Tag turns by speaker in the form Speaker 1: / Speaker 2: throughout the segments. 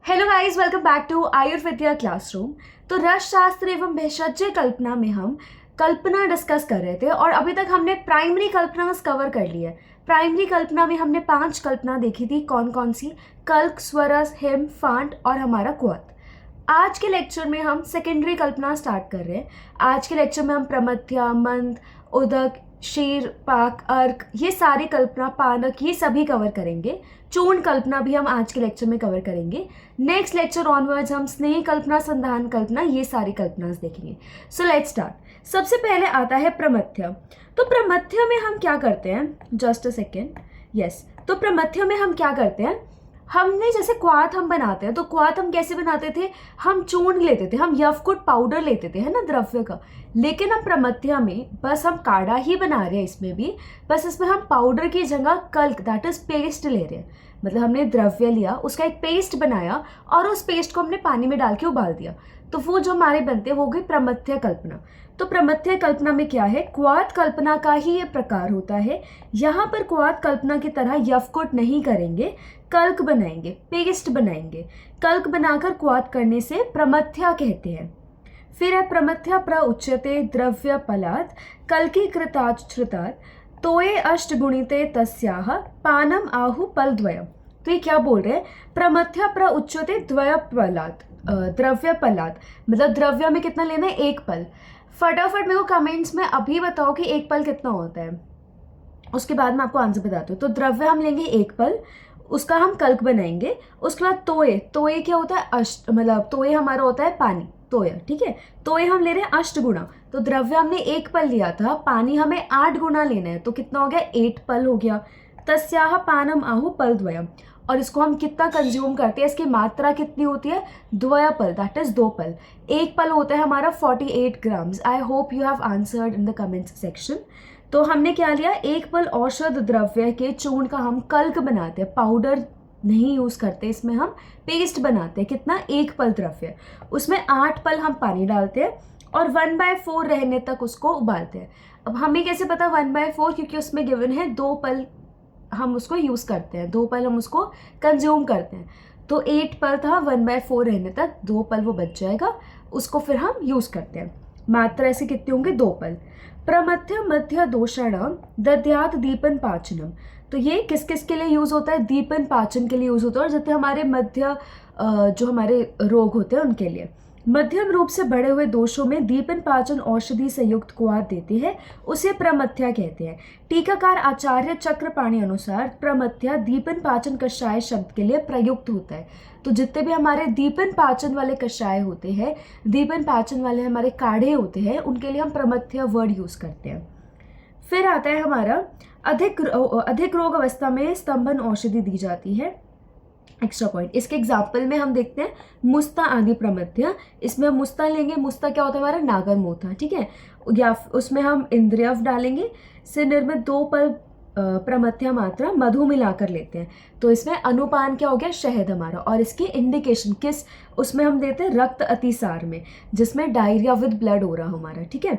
Speaker 1: Hello guys, welcome back to Ayurvidya classroom. तो रस शास्त्र एवं भेषज कल्पना में हम कल्पना डिस्कस कर रहे थे और अभी तक हमने प्राइमरी कल्पना कवर कर ली है। प्राइमरी कल्पना में हमने 5 कल्पना देखी थी। कौन कौन सी? कल्क, स्वरस, हिम, फांट और हमारा क्वथ। आज के लेक्चर में हम सेकेंडरी कल्पना स्टार्ट कर रहे हैं। आज के लेक्चर में हम प्रमथ्या, मंद, उदक, शीर, पाक, अर्क, ये सारी कल्पना, पानक, ये सभी कवर करेंगे। चूर्ण कल्पना भी हम आज के लेक्चर में कवर करेंगे। नेक्स्ट लेक्चर ऑनवर्ड्स हम स्नेह कल्पना, संधान कल्पना, ये सारी कल्पना देखेंगे। So let's start. सबसे पहले आता है प्रमथ्य। तो प्रमथ्य में हम क्या करते हैं? Just a second. यस, तो प्रमथ्य में हम क्या करते हैं? हमने जैसे क्वाथ हम बनाते हैं, तो क्वाथ हम कैसे बनाते थे? हम चूर्ण लेते थे, हम यवकुट पाउडर लेते थे, है ना, द्रव्य का। लेकिन अब प्रमथ्या में बस हम काढ़ा ही बना रहे हैं। इसमें भी बस इसमें हम पाउडर की जगह कल्क, दैट इज पेस्ट ले रहे हैं। मतलब हमने द्रव्य लिया, उसका एक पेस्ट बनाया और उस पेस्ट को हमने पानी में डाल के उबाल दिया, तो वो जो हमारे बनते हैं वो हो गई प्रमथ्य कल्पना। तो प्रमथ्य कल्पना में क्या है? क्वाथ कल्पना का ही ये प्रकार होता है। यहाँ पर क्वाथ कल्पना की तरह यवकुट नहीं करेंगे, कल्क बनाएंगे, पेस्ट बनाएंगे। कल्क बनाकर क्वाथ करने से प्रमथ्या कहते हैं। फिर है प्रमथ्या प्रउच्यते द्रव्य पलात् कल्की कृतात् श्रुतात् तोये अष्टगुणिते तस्याह पानम आहु पलद्वयम्। तो ये क्या बोल रहे हैं? प्रमथ्या प्रउच्यते द्रव्य पलात्, मतलब द्रव्य में कितना लेना है? 1 पल। फटाफट मेरे को कमेंट्स में अभी बताओ कि 1 पल कितना होता है, उसके बाद मैं आपको आंसर बताती हूँ। तो द्रव्य हम लेंगे 1 पल, उसका हम कल्क बनाएंगे। उसके बाद तोये, तोये क्या होता है? अष्ट, मतलब तोये हमारा होता है पानी, तोया, ठीक है। तोये हम ले रहे हैं 8 गुना। तो द्रव्य हमने 1 पल लिया था, पानी हमें 8 गुना लेना है, तो कितना हो गया? 8 पल हो गया। तस्याह पानम आहु पलद्वयम्। और इसको हम कितना कंज्यूम करते हैं? इसकी मात्रा कितनी होती है? द्वय पल, दैट इज 2 पल। 1 पल होता है हमारा 48 grams. I hope you have answered in the comments section. तो हमने क्या लिया? 1 पल औषध द्रव्य के चूर्ण का हम कल्क बनाते हैं, पाउडर नहीं यूज़ करते, इसमें हम पेस्ट बनाते हैं। कितना? 1 पल द्रव्य, उसमें 8 पल हम पानी डालते हैं और 1/4 रहने तक उसको उबालते हैं। अब हमें कैसे पता 1/4? क्योंकि उसमें गिवन है 2 पल हम उसको यूज़ करते हैं, 2 पल हम उसको कंज्यूम करते हैं। तो 8 पल था, 1/4 रहने तक 2 पल वो बच जाएगा, उसको फिर हम यूज़ करते हैं। मात्रा ऐसे कितने होंगे? 2 पल। प्रमथ्य मध्य दोषाणाम दद्यात् दीपन पाचनम। तो ये किस किस के लिए यूज़ होता है? दीपन पाचन के लिए यूज़ होता है, और जैसे हमारे मध्य जो हमारे रोग होते हैं उनके लिए। मध्यम रूप से बढ़े हुए दोषों में दीपन पाचन औषधि से युक्त क्वाथ देती है, उसे प्रमथ्या कहते हैं। टीकाकार आचार्य चक्रपाणी अनुसार प्रमथ्या दीपन पाचन कषाय शब्द के लिए प्रयुक्त होता है। तो जितने भी हमारे दीपन पाचन वाले कषाय होते हैं, दीपन पाचन वाले हमारे काढ़े होते हैं, उनके लिए हम प्रमथ्या वर्ड यूज़ करते हैं। फिर आता है हमारा अधिक रोग अवस्था में स्तंभन औषधि दी जाती है। एक्स्ट्रा पॉइंट, इसके एग्जाम्पल में हम देखते हैं मुस्ता आदि प्रमथ्या। इसमें हम मुस्ता लेंगे, मुस्ता क्या होता है? हमारा नागर मोथा, ठीक है। या उसमें हम इंद्रियव डालेंगे। से निर्मित 2 पल प्रमथ्या मात्रा मधु मिलाकर लेते हैं। तो इसमें अनुपान क्या हो गया? शहद हमारा। और इसकी इंडिकेशन किस उसमें हम देते हैं? रक्त अतिसार में, जिसमें डायरिया विद ब्लड हो रहा हमारा, ठीक है।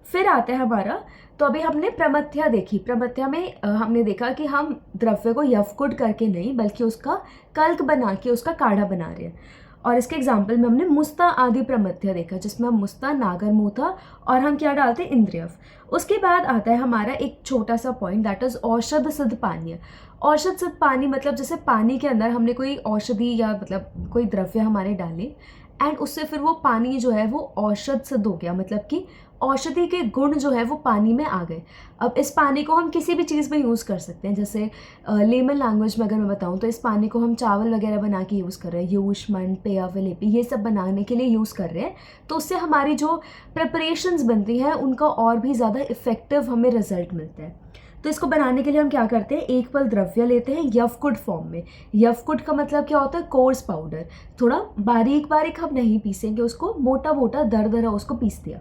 Speaker 1: फिर आता है हमारा, तो अभी हमने प्रमथ्या देखी। प्रमथ्या में हमने देखा कि हम द्रव्य को यवकुट करके नहीं, बल्कि उसका कल्क बना के उसका काढ़ा बना रहे हैं। और इसके एग्जाम्पल में हमने मुस्ता आदि प्रमथ्या देखा, जिसमें हम मुस्ता, नागर मोथा और हम क्या डालते हैं? इंद्रियव। उसके बाद आता है हमारा एक छोटा सा पॉइंट, दैट इज औषध सिद्ध पानीय। औषध सिद्ध पानी मतलब जैसे पानी के अंदर हमने कोई औषधि या मतलब कोई द्रव्य हमारे डाले एंड उससे फिर वो पानी जो है वो औषध सिद्ध हो गया, मतलब कि औषधि के गुण जो है वो पानी में आ गए। अब इस पानी को हम किसी भी चीज़ में यूज़ कर सकते हैं। जैसे लेमन लैंग्वेज में अगर मैं बताऊँ तो इस पानी को हम चावल वगैरह बना के यूज़ कर रहे हैं, यूष्मन, पेय, विलेपी, ये सब बनाने के लिए यूज़ कर रहे हैं। तो उससे हमारी जो प्रिपरेशंस बनती हैं उनका और भी ज़्यादा इफेक्टिव हमें रिजल्ट मिलता है। तो इसको बनाने के लिए हम क्या करते हैं? 1 पल द्रव्य लेते हैं यवकुट फॉर्म में। यवकुट का मतलब क्या होता है? Course powder. थोड़ा बारीक बारीक हम नहीं पीसेंगे उसको, मोटा मोटा दरदरा उसको पीस दिया,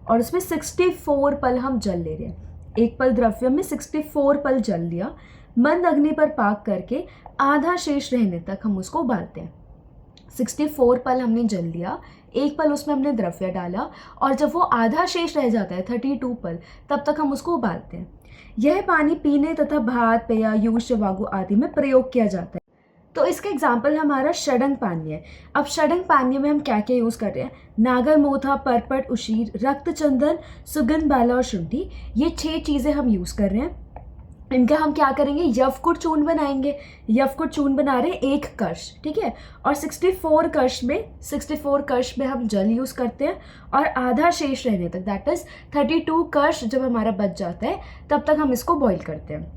Speaker 1: और उसमें 64 पल हम जल ले रहे हैं। 1 पल द्रव्य में 64 पल जल लिया। मंद अग्नि पर पाक करके आधा शेष रहने तक हम उसको उबालते हैं। 64 पल हमने जल लिया, 1 पल उसमें हमने द्रव्य डाला, और जब वो आधा शेष रह जाता है 32 पल, तब तक हम उसको उबालते हैं। यह पानी पीने तथा भात, पेय, यूष, वागु आदि में प्रयोग किया जाता है। तो इसका एग्जाम्पल हमारा षडंग पानीय है। अब षडंग पानीय में हम क्या क्या यूज़ कर रहे हैं, नागर मोथा, परपट, उशीर, रक्त चंदन, सुगंध बाला और शुंठी, ये 6 चीज़ें हम यूज़ कर रहे हैं। इनका हम क्या करेंगे, यवकुट चूर्ण बनाएंगे। यवकुट चूर्ण बना रहे हैं 1 कश, ठीक है। और 64 कश में हम जल यूज़ करते हैं और आधा शेष रहने तक, दैट इज़ 32 कश जब हमारा बच जाता है तब तक हम इसको बॉईल करते हैं।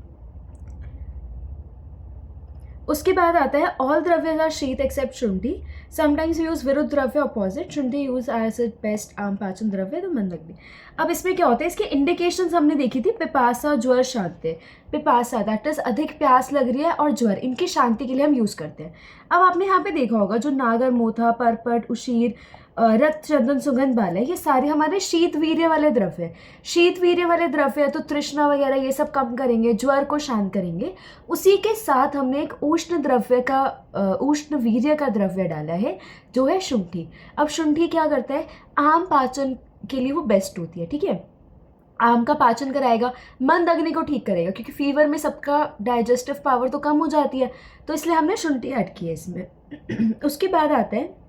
Speaker 1: उसके बाद आता है ऑल द्रव्य आर शीत एक्सेप्ट शुंठी, समटाइम्स यूज विरुद्ध द्रव्य अपोजिट, शुंठी यूज एज इट बेस्ट आम पाचन द्रव्य, तो मंदग्नि। अब इसमें क्या होता है, इसके इंडिकेशंस हमने देखी थी, पिपासा, ज्वर, शांति। पिपासा दैट इज अधिक प्यास लग रही है, और ज्वर इनकी शांति के लिए हम यूज़ करते हैं। अब आपने यहाँ पे देखा होगा जो नागर मोथा, परपट, उशीर, रक्त चंदन, सुगंध बाला, ये सारे हमारे शीत वीर्य वाले द्रव्य हैं। शीत वीर्य वाले द्रव्य है तो तृष्णा वगैरह ये सब कम करेंगे, ज्वर को शांत करेंगे। उसी के साथ हमने एक उष्ण द्रव्य का उष्ण वीर्य का द्रव्य डाला है जो है शुंठी। अब शुंठी क्या करता है, आम पाचन के लिए वो बेस्ट होती है, ठीक है। आम का पाचन कराएगा, मंद अग्नि को ठीक करेगा, क्योंकि फीवर में सबका डाइजेस्टिव पावर तो कम हो जाती है, तो इसलिए हमने शुंठी ऐड की है इसमें। उसके बाद आता है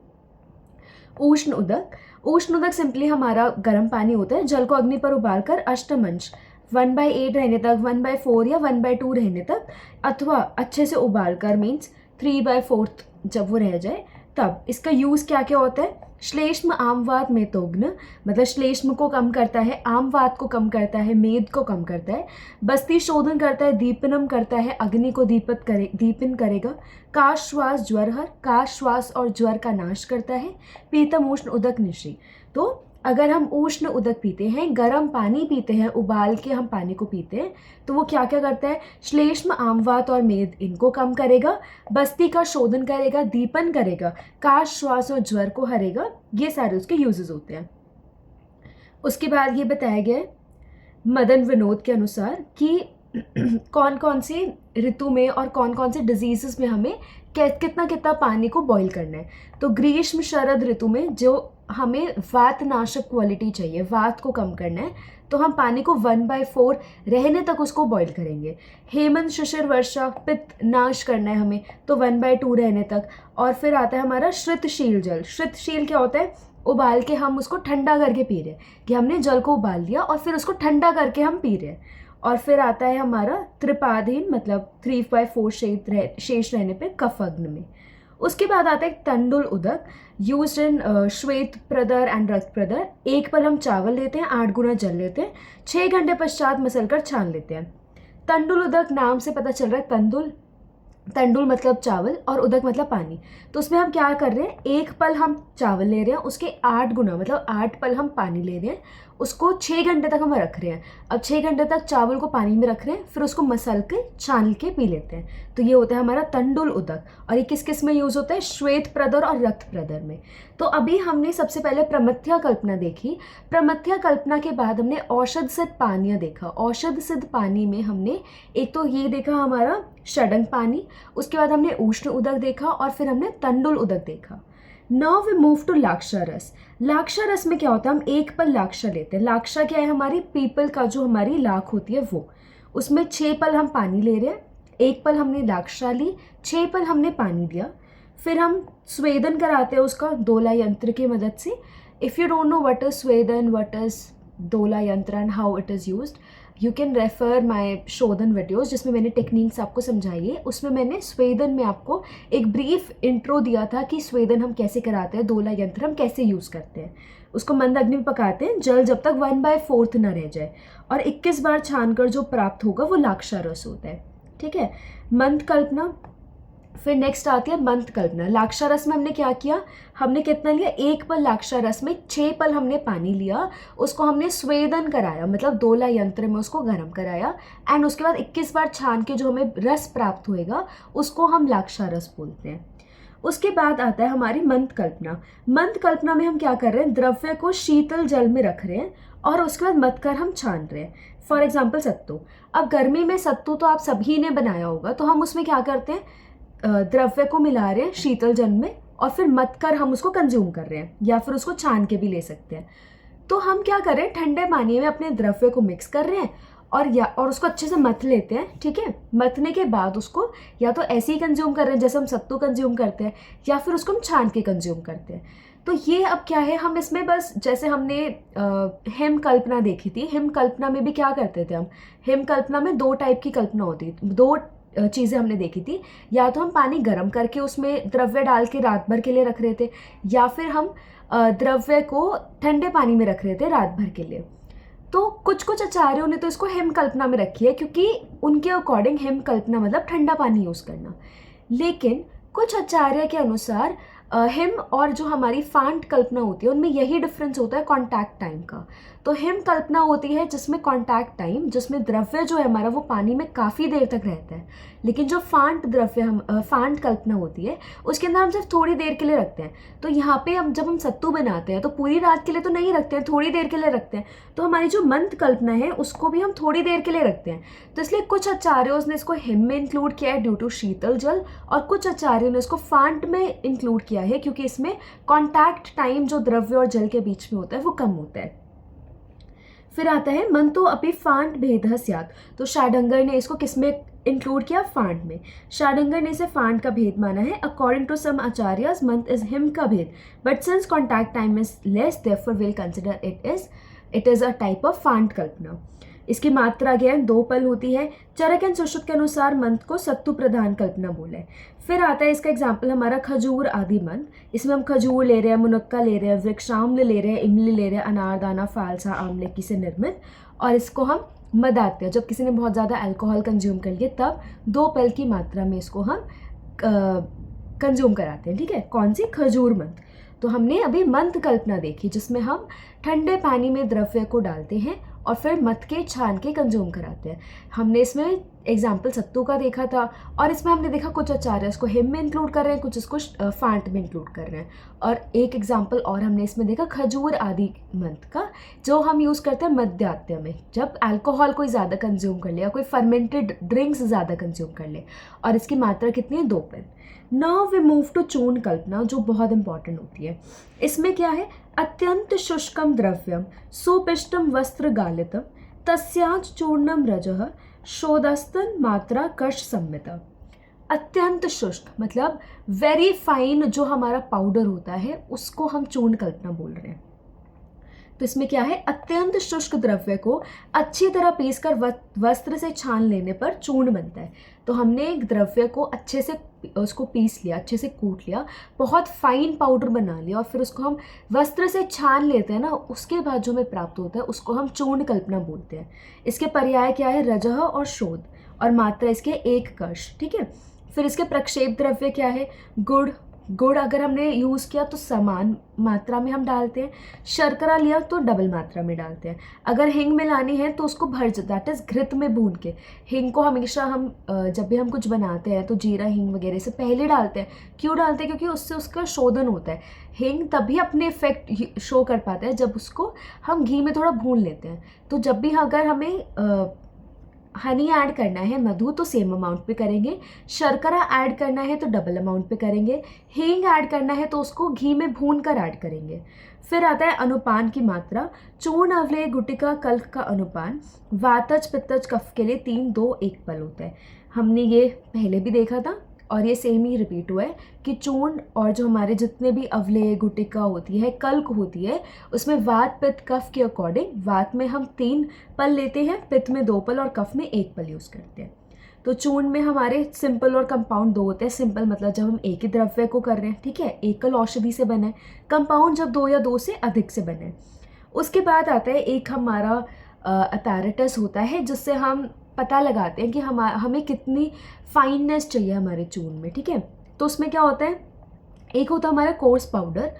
Speaker 1: उष्ण उदक। उष्ण उदक सिंपली हमारा गर्म पानी होता है, जल को अग्नि पर उबालकर अष्टमंश 1/8 रहने तक, 1/4 या 1/2 रहने तक, अथवा अच्छे से उबालकर मीन्स 3/4 जब वो रह जाए तब। इसका यूज़ क्या क्या होता है, श्लेष्म आमवात मेदोग्न, मतलब श्लेष्म को कम करता है, आमवात को कम करता है, मेद को कम करता है, बस्ती शोधन करता है, दीपनम करता है, अग्नि को दीपन करेगा, काश श्वास ज्वरहर, काश श्वास और ज्वर का नाश करता है, पीतम उष्ण उदक निश्री। तो अगर हम उष्ण उदक पीते हैं, गर्म पानी पीते हैं, उबाल के हम पानी को पीते हैं, तो वो क्या क्या करता है, श्लेष्म आमवात और मेद इनको कम करेगा, बस्ती का शोधन करेगा, दीपन करेगा, काश श्वास और ज्वर को हरेगा। ये सारे उसके यूजेस होते हैं। उसके बाद ये बताया गया है मदन विनोद के अनुसार कि कौन कौन सी ऋतु में और कौन कौन से डिजीजेस में हमें कितना कितना पानी को बॉईल करना है। तो ग्रीष्म शरद ऋतु में जो हमें वात नाशक क्वालिटी चाहिए, वात को कम करना है, तो हम पानी को 1/4 रहने तक उसको बॉईल करेंगे। हेमंत शिशिर वर्षा, पित्त नाश करना है हमें, तो 1/2 रहने तक। और फिर आता है हमारा श्रितशील जल। श्रितशील क्या होता है, उबाल के हम उसको ठंडा करके पी रहे हैं, कि हमने जल को उबाल लिया और फिर उसको ठंडा करके हम पी रहे हैं। और फिर आता है हमारा त्रिपाधीन, मतलब 3/4 शेष रहने पे कफअग्नि में। उसके बाद आता है तंडुल उदक, यूज इन श्वेत प्रदर एंड रक्त प्रदर। 1 पल हम चावल लेते हैं, 8 गुना जल लेते हैं, 6 घंटे पश्चात मसलकर छान लेते हैं। तंडुल उदक नाम से पता चल रहा है, तंडुल मतलब चावल और उदक मतलब पानी। तो उसमें हम क्या कर रहे हैं, 1 पल हम चावल ले रहे हैं, उसके 8 गुना मतलब 8 पल हम पानी ले रहे हैं, उसको 6 घंटे तक हम रख रहे हैं। अब 6 घंटे तक चावल को पानी में रख रहे हैं, फिर उसको मसल के छान के पी लेते हैं। तो ये होता है हमारा तंडुल उदक। और ये किस किस में यूज़ होता है, श्वेत प्रदर और रक्त प्रदर में। तो अभी हमने सबसे पहले प्रमथ्या कल्पना देखी। प्रमथ्या कल्पना के बाद हमने औषध सिद्ध पानीय देखा। औषध सिद्ध पानी में हमने एक तो ये देखा हमारा षडंग पानी, उसके बाद हमने उष्ण उदक देखा, और फिर हमने तंडुल उदक देखा। नाउ वी मूव टू लाक्षा रस। लाक्षा रस में क्या होता है, हम 1 पल लाक्षा लेते हैं। लाक्षा क्या है, हमारी पीपल का जो हमारी लाख होती है वो, उसमें 6 पल हम पानी ले रहे हैं। 1 पल हमने लाक्षा ली, 6 पल हमने पानी लिया, फिर हम स्वेदन कराते हैं उसका दोला यंत्र की मदद से। If you don't know what is स्वेदन, व्हाट इज दोला यंत्र and how it is used, you can refer my शोधन वीडियोज़ जिसमें मैंने टेक्निक्स आपको समझाई है। उसमें मैंने स्वेदन में आपको एक ब्रीफ इंट्रो दिया था कि स्वेदन हम कैसे कराते हैं, दोला यंत्र हम कैसे यूज़ करते हैं। उसको मंद अग्नि में पकाते हैं, जल जब तक 1/4 ना रह जाए, और 21 बार छानकर जो प्राप्त होगा वो लाक्षा रस होता है, ठीक है। मंद कल्पना, फिर नेक्स्ट आती है मंथ कल्पना। लाक्षा रस में हमने क्या किया, हमने कितना लिया, 1 पल लाक्षा रस में 6 पल हमने पानी लिया, उसको हमने स्वेदन कराया, मतलब दोला यंत्र में उसको गर्म कराया, एंड उसके बाद 21 बार छान के जो हमें रस प्राप्त होएगा उसको हम लाक्षा रस बोलते हैं। उसके बाद आता है हमारी मंथ कल्पना। मंथ कल्पना में हम क्या कर रहे हैं, द्रव्य को शीतल जल में रख रहे हैं और उसके बाद मथ कर हम छान रहे हैं। फॉर एग्जाम्पल सत्तू। अब गर्मी में सत्तू तो आप सभी ने बनाया होगा, तो हम उसमें क्या करते हैं, द्रव्य को मिला रहे हैं शीतल जल में और फिर मथ कर हम उसको कंज्यूम कर रहे हैं, या फिर उसको छान के भी ले सकते हैं। तो हम क्या कर रहे हैं, ठंडे पानी में अपने द्रव्य को मिक्स कर रहे हैं और उसको अच्छे से मथ लेते हैं, ठीक है। मथने के बाद उसको या तो ऐसे ही कंज्यूम कर रहे हैं जैसे हम सत्तू कंज्यूम करते हैं, या फिर उसको हम छान के कंज्यूम करते हैं। तो ये अब क्या है, हम इसमें बस जैसे हमने हिम कल्पना देखी थी, हिम कल्पना में भी क्या करते थे हम, हिम कल्पना में 2 टाइप की कल्पना होती है, 2 चीज़ें हमने देखी थी। या तो हम पानी गर्म करके उसमें द्रव्य डाल के रात भर के लिए रख रहे थे, या फिर हम द्रव्य को ठंडे पानी में रख रहे थे रात भर के लिए। तो कुछ कुछ आचार्यों ने तो इसको हिम कल्पना में रखी है, क्योंकि उनके अकॉर्डिंग हिम कल्पना मतलब ठंडा पानी यूज़ करना। लेकिन कुछ आचार्य के अनुसार हिम और जो हमारी फांट कल्पना होती है उनमें यही डिफरेंस होता है कॉन्टैक्ट टाइम का। तो हिम कल्पना होती है जिसमें कॉन्टैक्ट टाइम, जिसमें द्रव्य जो है हमारा वो पानी में काफ़ी देर तक रहता है। लेकिन जो फांट द्रव्य फांट कल्पना होती है उसके अंदर हम सिर्फ थोड़ी देर के लिए रखते हैं। तो यहाँ पे हम जब हम सत्तू बनाते हैं तो पूरी रात के लिए तो नहीं रखते हैं, थोड़ी देर के लिए रखते हैं। तो हमारी जो मंथ कल्पना है उसको भी हम थोड़ी देर के लिए रखते हैं। तो इसलिए कुछ आचार्यों ने इसको हिम में इंक्लूड किया है ड्यू टू शीतल जल, और कुछ आचार्यों ने इसको फांट में इंक्लूड किया है क्योंकि इसमें कॉन्टैक्ट टाइम जो द्रव्य और जल के बीच में होता है वो कम होता है। फिर आता है मंतो अपि फांट भेदः स्यात्। तो शाडंगर ने इसको किस में इंक्लूड किया, फांट में। शाडंगर ने इसे फांट का भेद माना है। अकॉर्डिंग टू सम आचार्यस मंथ इज हिम का भेद, but since contact time is less therefore will consider it is a type of फांट कल्पना। इसकी मात्रा ज्ञान 2 पल होती है। चरक एंड सुश्रुत के अनुसार मंथ को सत्तु प्रधान कल्पना बोला है। फिर आता है इसका एग्जाम्पल हमारा खजूर आदि मंथ। इसमें हम खजूर ले रहे हैं, मुनक्का ले रहे हैं, वृक्षाम्ल ले रहे हैं, इमली ले रहे हैं, अनारदाना, फालसा, आमलेकी से निर्मित, और इसको हम मदाते हैं। जब किसी ने बहुत ज़्यादा अल्कोहल कंज्यूम कर लिए तब 2 पल की मात्रा में इसको हम कंज्यूम कराते हैं, ठीक है। कौन सी, खजूर मंथ। तो हमने अभी मंथ कल्पना देखी जिसमें हम ठंडे पानी में द्रव्य को डालते हैं और फिर मथ के छान के कंज्यूम कराते हैं। हमने इसमें एग्जाम्पल सत्तू का देखा था, और इसमें हमने देखा कुछ आचार्य इसको हिम में इंक्लूड कर रहे हैं, कुछ इसको फांट में इंक्लूड कर रहे हैं। और एक एग्जाम्पल और हमने इसमें देखा खजूर आदि मंथ का, जो हम यूज़ करते हैं मध्यात्य में, जब अल्कोहल कोई ज़्यादा कंज्यूम कर ले या कोई फर्मेंटेड ड्रिंक्स ज़्यादा कंज्यूम कर ले, और इसकी मात्रा कितनी है, 2 पल। नाउ वी मूव टू चूर्ण कल्पना, जो बहुत इंपॉर्टेंट होती है। इसमें क्या है, अत्यंत शुष्कम द्रव्यम सुपिष्टम वस्त्र गालितम तस्याच चूर्णम रजः शोधस्तन मात्रा कर्ष सम्मिता। अत्यंत शुष्क मतलब वेरी फाइन जो हमारा पाउडर होता है उसको हम चूर्ण कल्पना बोल रहे हैं। तो इसमें क्या है, अत्यंत शुष्क द्रव्य को अच्छी तरह पीसकर वस्त्र से छान लेने पर चूर्ण बनता है। तो हमने एक द्रव्य को अच्छे से उसको पीस लिया, अच्छे से कूट लिया, बहुत फाइन पाउडर बना लिया, और फिर उसको हम वस्त्र से छान लेते हैं ना, उसके बाद जो हमें प्राप्त होता है उसको हम चूर्ण कल्पना बोलते हैं। इसके पर्याय क्या है, रजः और शोध, और मात्रा इसके 1 कर्ष, ठीक है। फिर इसके प्रक्षेप द्रव्य क्या है, गुड़ अगर हमने यूज़ किया तो समान मात्रा में हम डालते हैं, शर्करा लिया तो डबल मात्रा में डालते हैं। अगर हिंग मिलानी है तो उसको दैट इज़ घृत में भून के। हिंग को हमेशा हम जब भी हम कुछ बनाते हैं तो जीरा हिंग वगैरह से पहले डालते हैं। क्यों डालते हैं, क्योंकि उससे उसका शोधन होता है। हिंग तभी अपने इफेक्ट शो कर पाता है जब उसको हम घी में थोड़ा भून लेते हैं। तो जब भी अगर हमें हनी ऐड करना है, मधु, तो सेम अमाउंट पे करेंगे। शर्करा ऐड करना है तो डबल अमाउंट पे करेंगे। हींग ऐड करना है तो उसको घी में भून कर ऐड करेंगे। फिर आता है अनुपान की मात्रा। चूर्ण, अवलेय, गुटिका, कल्क का अनुपान वातज, पित्तज, कफ के लिए 3, 2, 1 पल होता है। हमने ये पहले भी देखा था और ये सेम ही रिपीट हुआ है कि चूर्ण और जो हमारे जितने भी अवलेय, गुटिका होती है, कल्क होती है, उसमें वात, पित्त, कफ के अकॉर्डिंग वात में हम 3 पल लेते हैं, पित्त में 2 पल और कफ में 1 पल यूज़ करते हैं। तो चूर्ण में हमारे सिंपल और कंपाउंड 2 होते हैं। सिंपल मतलब जब हम एक ही द्रव्य को कर रहे हैं, ठीक है, एकल औषधि से बने। कंपाउंड जब 2 या 2 से अधिक से बने। उसके बाद आता है एक हमारा अपैरेटस होता है जिससे हम पता लगाते हैं कि हमें कितनी फाइननेस चाहिए हमारे चूर्ण में, ठीक है। तो उसमें क्या होता है, एक होता है हमारा कोर्स पाउडर,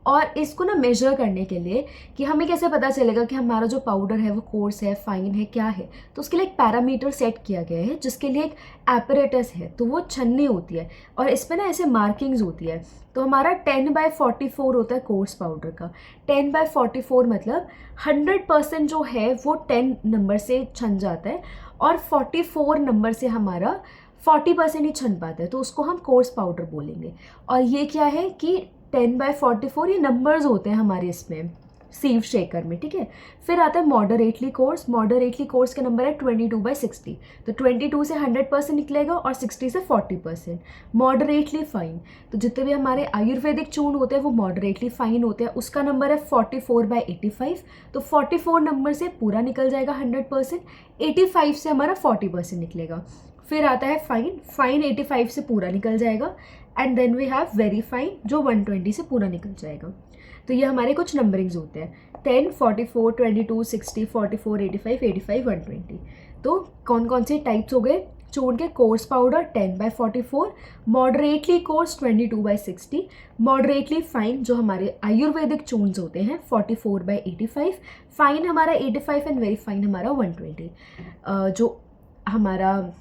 Speaker 1: और इसको ना मेजर करने के लिए कि हमें कैसे पता चलेगा कि हमारा जो पाउडर है वो कोर्स है, फाइन है, क्या है, तो उसके लिए एक पैरामीटर सेट किया गया है जिसके लिए एक एपरेटस है। तो वो छन्नी होती है और इसमें ना ऐसे मार्किंग्स होती है। तो हमारा 10/44 होता है कोर्स पाउडर का। 10/44 मतलब 100% जो है वो 10 नंबर से छन जाता है, और 44 नंबर से हमारा 40% ही छन पाता है, तो उसको हम कोर्स पाउडर बोलेंगे। और ये क्या है कि 10/44 ये नंबर्स होते हैं हमारे इसमें सीव शेकर में, ठीक है। फिर आता है मॉडरेटली कोर्स। मॉडरेटली कोर्स का नंबर है 22/60, तो 22 से 100% निकलेगा और 60 से 40%। मॉडरेटली फाइन, तो जितने भी हमारे आयुर्वेदिक चूर्ण होते हैं वो मॉडरेटली फाइन होते हैं, उसका नंबर है 44/85, तो 44 नंबर से पूरा निकल जाएगा 100%, 85 से हमारा 40% निकलेगा। फिर आता है फाइन, फाइन 85 से पूरा निकल जाएगा, and then we have very fine जो 120 से पूरा निकल जाएगा। तो ये हमारे कुछ नंबरिंग्स होते हैं, 10, 44, 22, 60, 44, 85, 85, 120। तो कौन कौन से टाइप्स हो गए चूर्ण के? Course powder 10/44, moderately course 22/60, moderately fine जो हमारे आयुर्वेदिक चूर्ण होते हैं 44/85, फाइन हमारा 85 एंड वेरी फाइन हमारा 120। जो हमारा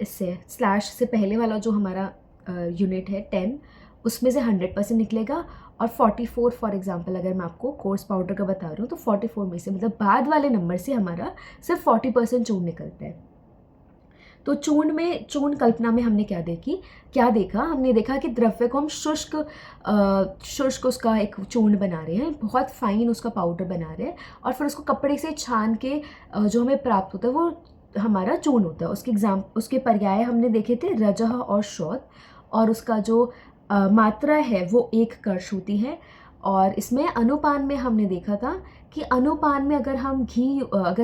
Speaker 1: इससे स्लैश से पहले वाला जो हमारा यूनिट है 10, उसमें से 100% निकलेगा, और 44 फॉर एग्जांपल अगर मैं आपको कोर्स पाउडर का बता रही हूँ तो 44 में से मतलब बाद वाले नंबर से हमारा सिर्फ 40% चूर्ण निकलता है। तो चूर्ण कल्पना में हमने क्या देखा? हमने देखा कि द्रव्य को हम शुष्क उसका एक चूर्ण बना रहे हैं, बहुत फाइन उसका पाउडर बना रहे हैं, और फिर उसको कपड़े से छान के जो हमें प्राप्त होता है वो हमारा चूर्ण होता है। उसके पर्याय हमने देखे थे रजह और शौच, और उसका जो मात्रा है वो 1 कर्ष होती है। और इसमें अनुपान में हमने देखा था कि अनुपान में अगर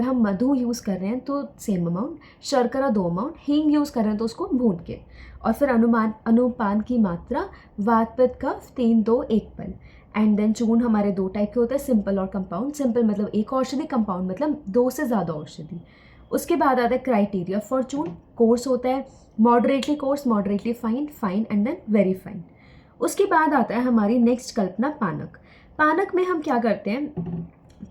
Speaker 1: हम मधु यूज़ कर रहे हैं तो सेम अमाउंट, शर्करा 2 अमाउंट, हींग यूज़ कर रहे हैं तो उसको भून के, और फिर अनुपान की मात्रा वात पित्त कफ 3, 2, 1 पल। एंड देन चूर्ण हमारे 2 टाइप के होते हैं, सिंपल और कंपाउंड। सिंपल मतलब 1 औषधि, कंपाउंड मतलब 2 से ज़्यादा औषधि। उसके बाद आता है क्राइटेरिया फॉर चूर्ण। कोर्स होता है moderately coarse, moderately fine, fine and then very fine. उसके बाद आता है हमारी नेक्स्ट कल्पना पानक। पानक में हम क्या करते हैं?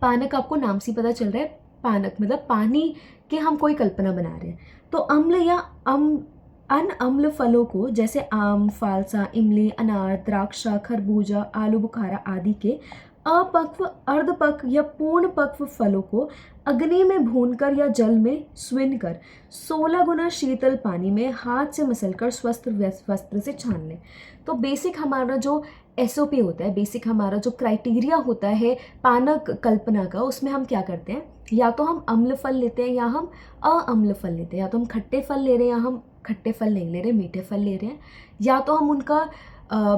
Speaker 1: पानक आपको नाम से पता चल रहा है, पानक मतलब पानी के हम कोई कल्पना बना रहे हैं। तो अम्ल या अनअम्ल फलों को जैसे आम, फालसा, इमली, अनार, द्राक्षा, खरबूजा, आलू बुखारा आदि के अपक्व, अर्धपक्व या पूर्ण पक्व फलों को अग्नि में भूनकर या जल में स्विनकर 16 गुना शीतल पानी में हाथ से मसलकर स्वस्थ वस्त्र से छान लें। तो बेसिक हमारा जो SOP होता है, बेसिक हमारा जो क्राइटेरिया होता है पानक कल्पना का, उसमें हम क्या करते हैं? या तो हम अम्ल फल लेते हैं या हम अम्ल फल लेते हैं, या तो हम खट्टे फल ले रहे हैं या हम खट्टे फल नहीं ले रहे, मीठे फल ले रहे हैं, या तो हम उनका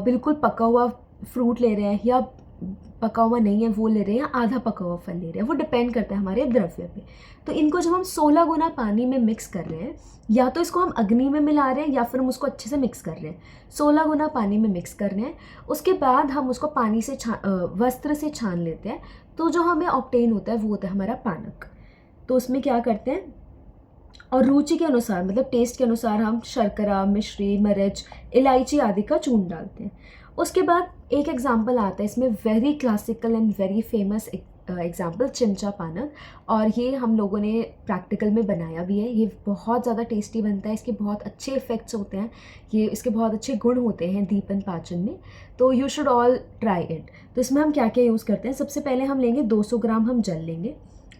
Speaker 1: बिल्कुल पका हुआ फ्रूट ले रहे हैं या पका हुआ नहीं है वो ले रहे हैं, या आधा पका हुआ फल ले रहे हैं, वो डिपेंड करता है हमारे द्रव्य पे। तो इनको जब हम 16 गुना पानी में मिक्स कर रहे हैं, या तो इसको हम अग्नि में मिला रहे हैं या फिर हम उसको अच्छे से मिक्स कर रहे हैं। 16 गुना पानी में मिक्स कर रहे हैं, उसके बाद हम उसको पानी से वस्त्र से छान लेते हैं, तो जो हमें ऑब्टेन होता है वो होता है हमारा पानक। तो उसमें क्या करते हैं, और रुचि के अनुसार मतलब टेस्ट के अनुसार हम शर्करा, मिश्री, मिर्च, इलायची आदि का चूर्ण डालते हैं। उसके बाद एक एग्जाम्पल आता है इसमें, very classical and very famous example, चिमचा पानक, और ये हम लोगों ने प्रैक्टिकल में बनाया भी है। ये बहुत ज़्यादा टेस्टी बनता है, इसके बहुत अच्छे इफ़ेक्ट्स होते हैं, इसके बहुत अच्छे गुण होते हैं दीपन पाचन में, तो you should all try it. तो इसमें हम क्या क्या यूज़ करते हैं? सबसे पहले हम लेंगे 200 ग्राम हम जल लेंगे,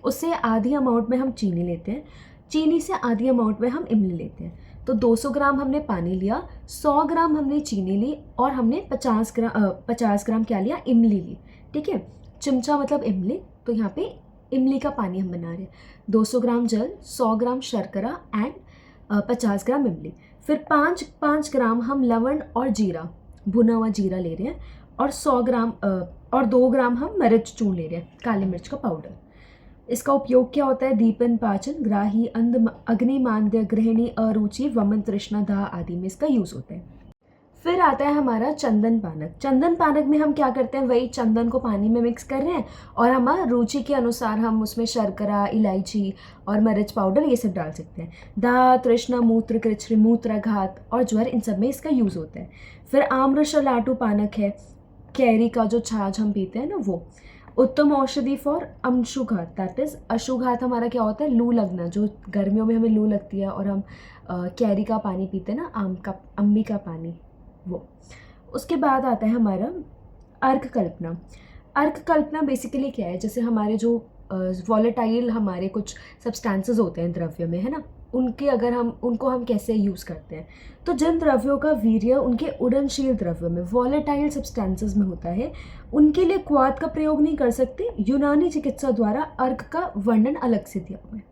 Speaker 1: उससे आधी अमाउंट में हम चीनी लेते हैं, चीनी से आधी अमाउंट में हम इमली लेते हैं। तो 200 ग्राम हमने पानी लिया, 100 ग्राम हमने चीनी ली, और हमने 50 ग्राम क्या लिया? इमली ली, ठीक है। चिमचा मतलब इमली, तो यहाँ पे इमली का पानी हम बना रहे हैं। 200 ग्राम जल, 100 ग्राम शर्करा एंड 50 ग्राम इमली। फिर 5 ग्राम हम लवण और जीरा, भुना हुआ जीरा ले रहे हैं, और 2 ग्राम हम मिर्च चूर्ण ले रहे हैं, काली मिर्च का पाउडर। इसका उपयोग क्या होता है? दीपन पाचन, ग्राही, अग्निमांद्य, गृहिणी, अरुचि, वमन, तृष्णा, दाह आदि में इसका यूज़ होता है। फिर आता है हमारा चंदन पानक। चंदन पानक में हम क्या करते हैं? वही चंदन को पानी में मिक्स कर रहे हैं, और हमारा रुचि के अनुसार हम उसमें शर्करा, इलायची और मिर्च पाउडर ये सब डाल सकते हैं। दाह, तृष्णा, मूत्र, कृच्छ्र, मूत्राघात और ज्वर, इन सब में इसका यूज़ होता है। फिर आम्रश लाटू पानक है, कैरी का जो छाछ हम पीते हैं ना वो। उत्तम औषधि फॉर अंशुघात, दैट इज अशुघात हमारा क्या होता है? लू लगना, जो गर्मियों में हमें लू लगती है और हम कैरी का पानी पीते हैं ना, अम्बी का पानी, वो। उसके बाद आता है हमारा अर्क कल्पना। अर्क कल्पना बेसिकली क्या है? जैसे हमारे जो वॉलेटाइल हमारे कुछ सब्सटेंसेस होते हैं द्रव्य में, है ना, उनके अगर हम उनको हम कैसे यूज़ करते हैं। तो जिन द्रव्यों का वीर्य उनके उड़नशील द्रव्यों में वॉलेटाइल सब्सटेंसेस में होता है, उनके लिए क्वाथ का प्रयोग नहीं कर सकते। यूनानी चिकित्सा द्वारा अर्क का वर्णन अलग से दिया हुआ है।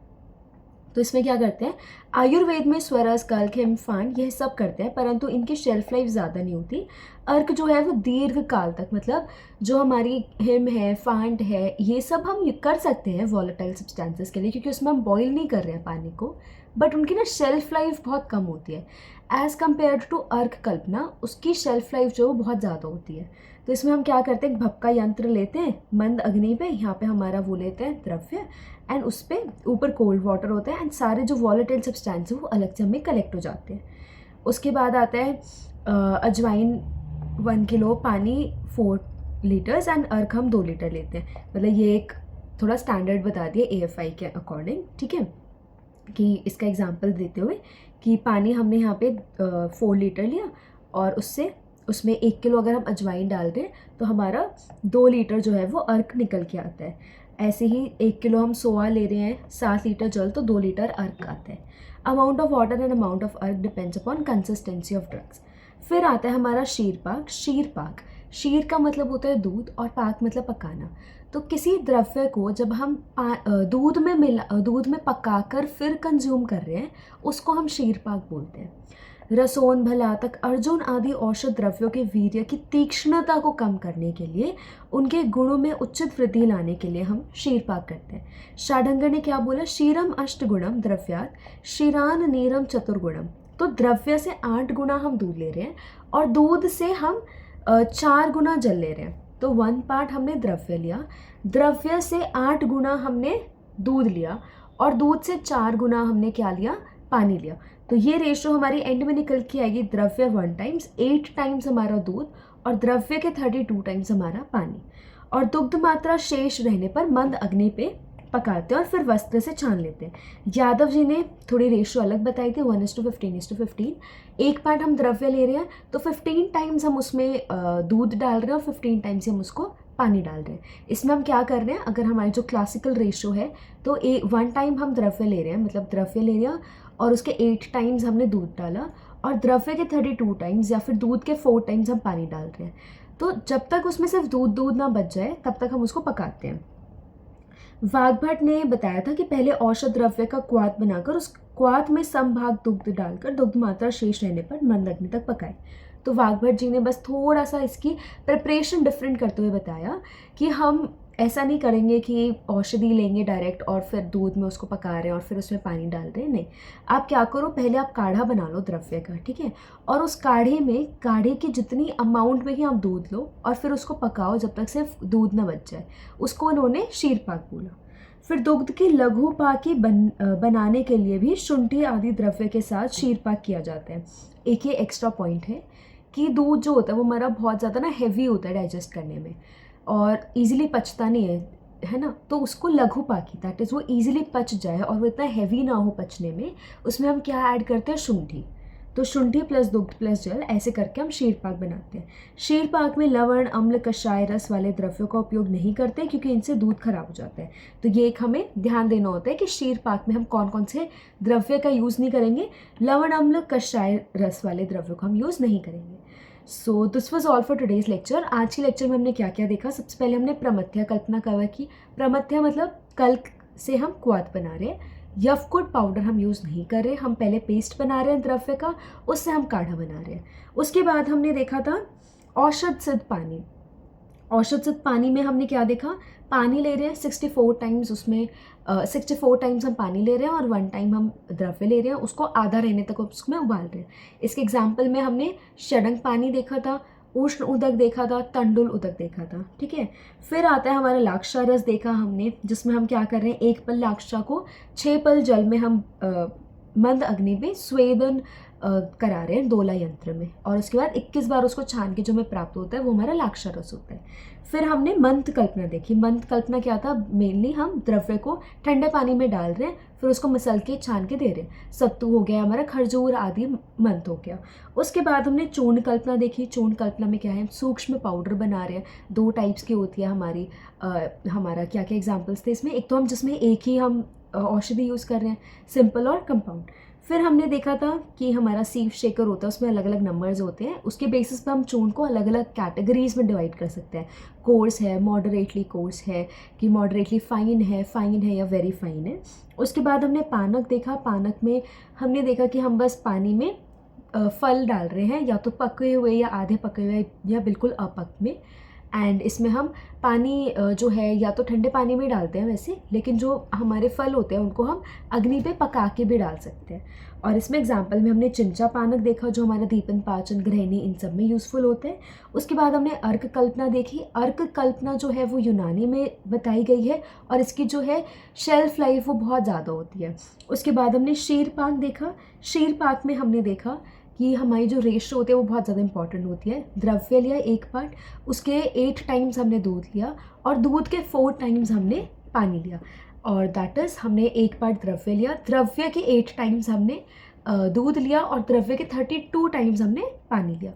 Speaker 1: तो इसमें क्या करते हैं, आयुर्वेद में स्वरस, कल्क, हिम, फान यह सब करते हैं, परंतु इनकी शेल्फ लाइफ ज़्यादा नहीं होती। अर्क जो है वो दीर्घ काल तक, मतलब जो हमारी हिम है, फांट है, ये सब हम कर सकते हैं वॉलेटाइल सब्सटेंसेस के लिए, क्योंकि उसमें हम बॉईल नहीं कर रहे हैं पानी को, बट उनकी ना शेल्फ लाइफ बहुत कम होती है एज़ कम्पेयर टू अर्क कल्पना। उसकी शेल्फ लाइफ जो है वो बहुत ज़्यादा होती है। तो इसमें हम क्या करते हैं, भपका यंत्र लेते हैं मंद अग्नि पे, यहाँ पे हमारा वो लेते हैं द्रव्य, एंड उस पर ऊपर कोल्ड वाटर होता है, एंड सारे जो वॉलेटाइल सब्सटेंस है वो अलग से हमें कलेक्ट हो जाते हैं। उसके बाद आता है अजवाइन 1 किलो, पानी 4 लीटर्स, एंड अर्क हम 2 लीटर लेते हैं। मतलब ये एक थोड़ा स्टैंडर्ड बता दिया AFI के अकॉर्डिंग, ठीक है। कि इसका एग्जांपल देते हुए कि पानी हमने यहाँ पे 4 लीटर लिया, और उसमें 1 किलो अगर हम अजवाइन डाल दें तो हमारा 2 लीटर जो है वो अर्क निकल के आता है। ऐसे ही 1 किलो हम सोआ ले रहे हैं, 7 लीटर जल, तो 2 लीटर अर्क आता है। Amount of water and amount of अर्क depends upon consistency of drugs. फिर आता है हमारा शीरपाक। शीरपाक, शीर का मतलब होता है दूध और पाक मतलब पकाना। तो किसी द्रव्य को जब हम दूध में पकाकर फिर कंज्यूम कर रहे हैं, उसको हम शीरपाक बोलते हैं। रसोन, भलातक, अर्जुन आदि औषध द्रव्यों के वीर्य की तीक्ष्णता को कम करने के लिए, उनके गुणों में उचित वृद्धि लाने के लिए हम शीरपाक करते हैं। षाढंगर ने क्या बोला, क्षीरम अष्टगुणम द्रव्यात क्षीरान नीरम चतुर्गुणम। तो द्रव्य से 8 गुना हम दूध ले रहे हैं, और दूध से हम 4 गुना जल ले रहे हैं। तो 1 पार्ट हमने द्रव्य लिया, द्रव्य से 8 गुना हमने दूध लिया, और दूध से 4 गुना हमने क्या लिया, पानी लिया। तो ये रेशो हमारी एंड में निकल के आएगी, द्रव्य 1 टाइम्स 8 टाइम्स हमारा दूध, और द्रव्य के 32 टाइम्स हमारा पानी। और दुग्ध मात्रा शेष रहने पर मंद अग्नि पे पकाते हैं और फिर वस्त्र से छान लेते हैं। यादव जी ने थोड़ी रेशो अलग बताई थी, 1:15:15। 1 पार्ट हम द्रव्य ले रहे हैं तो 15 टाइम्स हम उसमें दूध डाल रहे हैं, और 15 टाइम्स हम उसको पानी डाल रहे हैं। इसमें हम क्या कर रहे हैं, अगर हमारी जो क्लासिकल रेशो है, तो 1 टाइम हम द्रव्य ले रहे हैं, मतलब द्रव्य ले लिया और उसके 8 टाइम्स हमने दूध डाला, और द्रव्य के 32 टाइम्स या फिर दूध के 4 टाइम्स हम पानी डाल रहे हैं। तो जब तक उसमें सिर्फ दूध ना बच जाए तब तक हम उसको पकाते हैं। वाग्भट ने बताया था कि पहले औषध द्रव्य का क्वाथ बनाकर उस क्वाथ में समभाग दुग्ध डालकर दुग्ध मात्रा शेष रहने पर मंद अग्नि तक पकाए। तो वाग्भट जी ने बस थोड़ा सा इसकी प्रिपरेशन डिफरेंट करते हुए बताया कि हम ऐसा नहीं करेंगे कि औषधि लेंगे डायरेक्ट और फिर दूध में उसको पका रहे हैं और फिर उसमें पानी डाल रहे हैं। नहीं, आप क्या करो, पहले आप काढ़ा बना लो द्रव्य का, ठीक है, और उस काढ़े की जितनी अमाउंट में ही आप दूध लो और फिर उसको पकाओ जब तक सिर्फ दूध ना बच जाए। उसको उन्होंने क्षीरपाक बोला। फिर दुग्ध की लघु पाकी बनाने के लिए भी शुंठी आदि द्रव्य के साथ क्षीरपाक किया जाता है। एक ये एक्स्ट्रा पॉइंट है कि दूध जो होता है वो हमारा बहुत ज़्यादा ना हैवी होता है डाइजेस्ट करने में और इजीली पचता नहीं है ना, तो उसको लघु पाकी, दैट इज़ वो इजीली पच जाए और वो इतना हैवी ना हो पचने में, उसमें हम क्या ऐड करते हैं, शुंठी। तो शुंठी प्लस दुग्ध प्लस जल, ऐसे करके हम क्षीरपाक बनाते हैं। क्षीरपाक में लवण, अम्ल, कषाय, रस वाले द्रव्यों का उपयोग नहीं करते क्योंकि इनसे दूध खराब हो जाता है। तो ये एक हमें ध्यान देना होता है कि क्षीरपाक में हम कौन कौन से द्रव्य का यूज़ नहीं करेंगे। लवण, अम्ल, कषाय, रस वाले द्रव्यों का हम यूज़ नहीं करेंगे। सो this was all for today's lecture. आज के लेक्चर में हमने क्या क्या देखा, सबसे पहले हमने प्रमथ्या कल्पना कवर की। प्रमथ्या मतलब कल्क से हम क्वाथ बना रहे हैं, यवकुट पाउडर हम यूज़ नहीं कर रहे, हम पहले पेस्ट बना रहे हैं द्रव्य का, उससे हम काढ़ा बना रहे हैं। उसके बाद हमने देखा था औषध सिद्ध पानी। औषध सिद्ध पानी में हमने क्या देखा, पानी ले रहे हैं 64 टाइम्स, उसमें 64 टाइम्स हम पानी ले रहे हैं और 1 टाइम हम द्रव्य ले रहे हैं, उसको आधा रहने तक उसमें उबाल रहे हैं। इसके एग्जाम्पल में हमने षडंग पानी देखा था, उष्ण उदक देखा था, तंडुल उदक देखा था, ठीक है। फिर आता है हमारा लाक्षा रस देखा हमने, जिसमें हम क्या कर रहे हैं, 1 पल लाक्षा को 6 पल जल में हम मंद अग्नि पे स्वेदन करा रहे हैं डोला यंत्र में, और उसके बाद 21 बार उसको छान के जो हमें प्राप्त होता है वो हमारा लाक्षा रस होता है। फिर हमने मंथ कल्पना देखी। मंथ कल्पना क्या था, मेनली हम द्रव्य को ठंडे पानी में डाल रहे हैं, फिर उसको मसल के छान के दे रहे हैं। सत्तू हो गया हमारा, खरजूर आदि मंथ हो गया। उसके बाद हमने चूर्ण कल्पना देखी। चूर्ण कल्पना में क्या है, सूक्ष्म पाउडर बना रहे हैं। 2 टाइप्स की होती है हमारी हमारा क्या क्या एग्जाम्पल्स थे इसमें, एक तो हम जिसमें एक ही हम औषधि यूज़ कर रहे हैं, सिंपल और कंपाउंड। फिर हमने देखा था कि हमारा सीव शेकर होता है, उसमें अलग अलग नंबर्स होते हैं, उसके बेसिस पे हम चून को अलग अलग कैटेगरीज में डिवाइड कर सकते हैं। कोर्स है, मॉडरेटली कोर्स है, कि मॉडरेटली फाइन है या वेरी फाइन है। उसके बाद हमने पानक देखा। पानक में हमने देखा कि हम बस पानी में फल डाल रहे हैं, या तो पके हुए या आधे पके हुए या बिल्कुल अपक में। एंड इसमें हम पानी जो है या तो ठंडे पानी में डालते हैं वैसे, लेकिन जो हमारे फल होते हैं उनको हम अग्नि पे पका के भी डाल सकते हैं। और इसमें एग्जाम्पल में हमने चिंचा पानक देखा, जो हमारा दीपन, पाचन, गृहिणी इन सब में यूज़फुल होते हैं। उसके बाद हमने अर्क कल्पना देखी। अर्क कल्पना जो है वो यूनानी में बताई गई है, और इसकी जो है शेल्फ लाइफ वो बहुत ज़्यादा होती है। उसके बाद हमने शीर पाक देखा। शीर पाक में हमने देखा कि हमारी जो रेशो होती है वो बहुत ज़्यादा इंपॉर्टेंट होती है। द्रव्य लिया 1 पार्ट, उसके 8 टाइम्स हमने दूध लिया, और दूध के 4 टाइम्स हमने पानी लिया। और दैट इज़ हमने 1 पार्ट द्रव्य लिया, द्रव्य के 8 टाइम्स हमने दूध लिया, और द्रव्य के 32 टाइम्स हमने पानी लिया।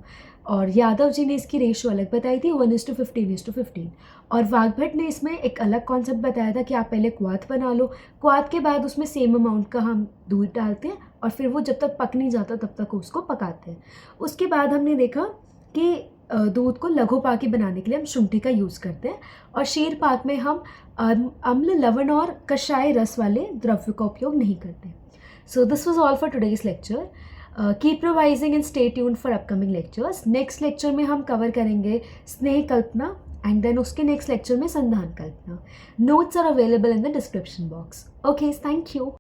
Speaker 1: और यादव जी ने इसकी रेशो अलग बताई थी, 1:15:15। और वाघभट ने इसमें एक अलग कॉन्सेप्ट बताया था कि आप पहले क्वाथ बना लो, क्वाथ के बाद उसमें सेम अमाउंट का हम दूध डालते हैं, और फिर वो जब तक पक नहीं जाता तब तक उसको पकाते हैं। उसके बाद हमने देखा कि दूध को लघु पाकी बनाने के लिए हम शुंठी का यूज़ करते हैं, और शीर पाक में हम अम्ल, लवण और कषाय रस वाले द्रव्य का उपयोग नहीं करते। So this was all for today's lecture. Keep revising and stay tuned for upcoming lectures. Next lecture में हम कवर करेंगे स्नेह कल्पना, एंड देन उसके नेक्स्ट लेक्चर में संधान कल्पना। Notes are available in the description box. Okay, thank you.